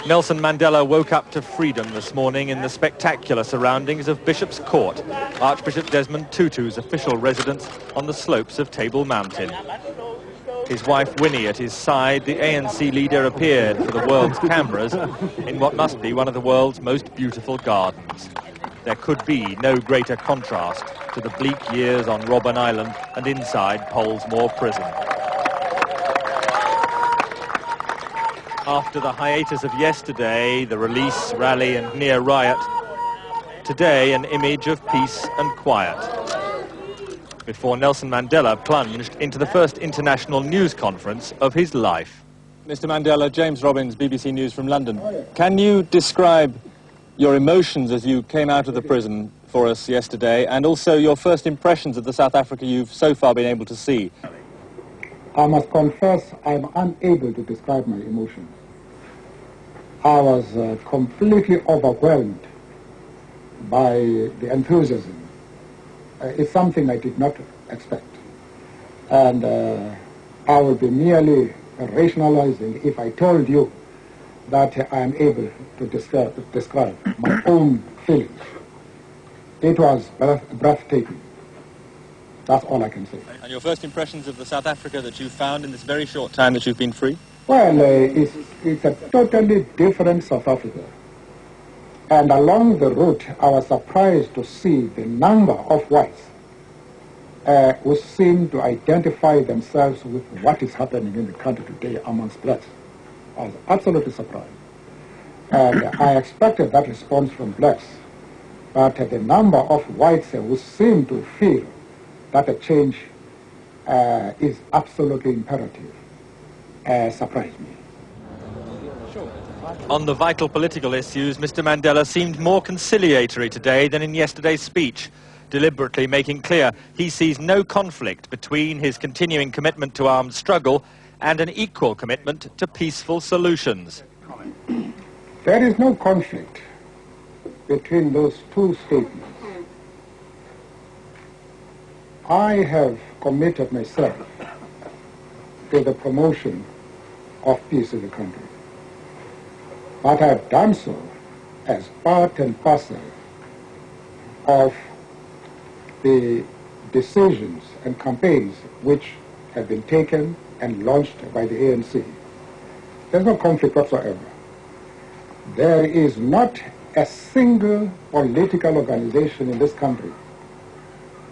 Nelson Mandela woke up to freedom this morning in the spectacular surroundings of Bishop's Court, Archbishop Desmond Tutu's official residence on the slopes of Table Mountain. His wife Winnie at his side, the ANC leader appeared for the world's cameras in what must be one of the world's most beautiful gardens. There could be no greater contrast to the bleak years on Robben Island and inside Pollsmoor Prison. After the hiatus of yesterday, the release, rally and near riot, today an image of peace and quiet. Before Nelson Mandela plunged into the first international news conference of his life. Mr. Mandela, James Robbins, BBC News from London. Can you describe your emotions as you came out of the prison for us yesterday, and also your first impressions of the South Africa you've so far been able to see? I must confess I'm unable to describe my emotions. I was completely overwhelmed by the enthusiasm. It's something I did not expect. And I would be merely rationalizing if I told you that I am able to describe my own feelings. It was breathtaking. That's all I can say. And your first impressions of the South Africa that you found in this very short time that you've been free? Well, it's a totally different South Africa. And along the route, I was surprised to see the number of whites who seem to identify themselves with what is happening in the country today amongst blacks. I was absolutely surprised. And I expected that response from blacks. But the number of whites who seem to feel that a change is absolutely imperative surprised me. On the vital political issues, Mr. Mandela seemed more conciliatory today than in yesterday's speech, deliberately making clear he sees no conflict between his continuing commitment to armed struggle and an equal commitment to peaceful solutions. There is no conflict between those two statements. I have committed myself to the promotion of peace in the country. But I have done so as part and parcel of the decisions and campaigns which have been taken and launched by the ANC. There's no conflict whatsoever. There is not a single political organization in this country,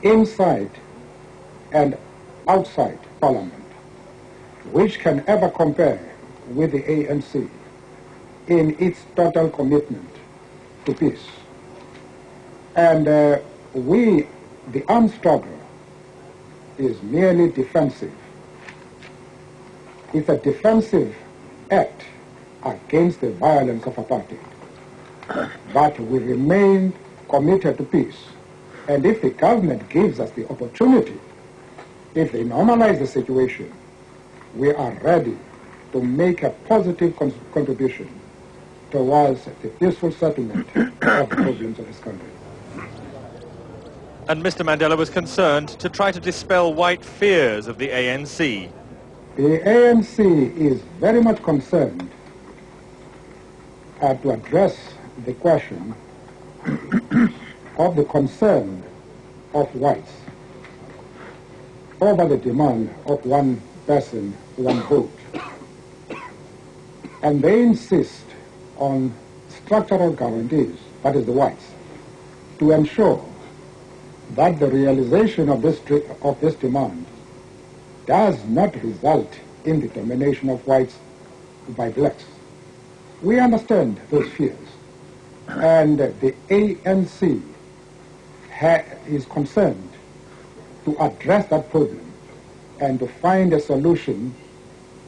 inside and outside Parliament, which can ever compare with the ANC in its total commitment to peace. And the armed struggle is merely defensive. It's a defensive act against the violence of apartheid. But we remain committed to peace. And if the government gives us the opportunity, if they normalize the situation, we are ready to make a positive contribution towards the peaceful settlement of the problems of this country. And Mr. Mandela was concerned to try to dispel white fears of the ANC. The ANC is very much concerned to address the question of the concern of whites over the demand of one person, one vote. And they insist on structural guarantees, that is the whites, to ensure that the realization of this demand does not result in the domination of whites by blacks. We understand those fears, and the ANC is concerned to address that problem and to find a solution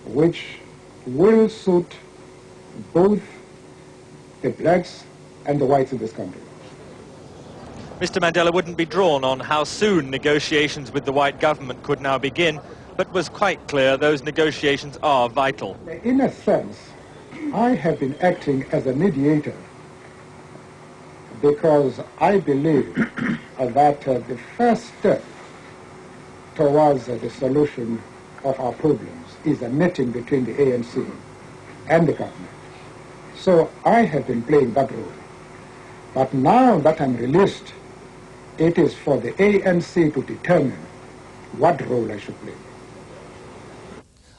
which will suit both the blacks and the whites in this country. Mr. Mandela wouldn't be drawn on how soon negotiations with the white government could now begin, but was quite clear those negotiations are vital. In a sense, I have been acting as a mediator because I believe that the first step towards the solution of our problems is a meeting between the ANC and the government. So I have been playing that role. But now that I'm released, it is for the ANC to determine what role I should play.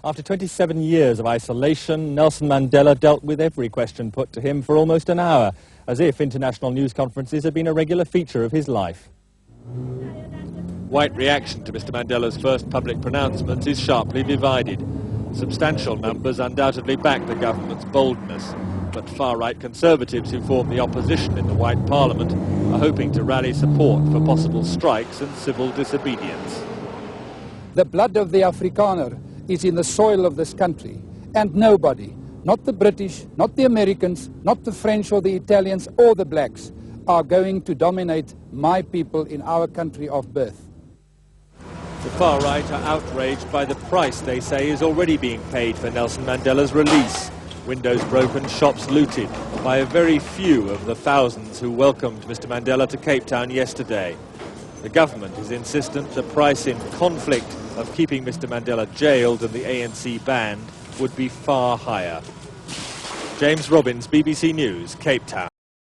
After 27 years of isolation, Nelson Mandela dealt with every question put to him for almost an hour, as if international news conferences had been a regular feature of his life. White reaction to Mr. Mandela's first public pronouncements is sharply divided. Substantial numbers undoubtedly back the government's boldness, but far-right conservatives who form the opposition in the White Parliament are hoping to rally support for possible strikes and civil disobedience. The blood of the Afrikaner is in the soil of this country, and nobody, not the British, not the Americans, not the French or the Italians or the blacks, are going to dominate my people in our country of birth. The far right are outraged by the price they say is already being paid for Nelson Mandela's release. Windows broken, shops looted by a very few of the thousands who welcomed Mr. Mandela to Cape Town yesterday. The government is insistent the price in conflict of keeping Mr. Mandela jailed and the ANC banned would be far higher. James Robbins, BBC News, Cape Town.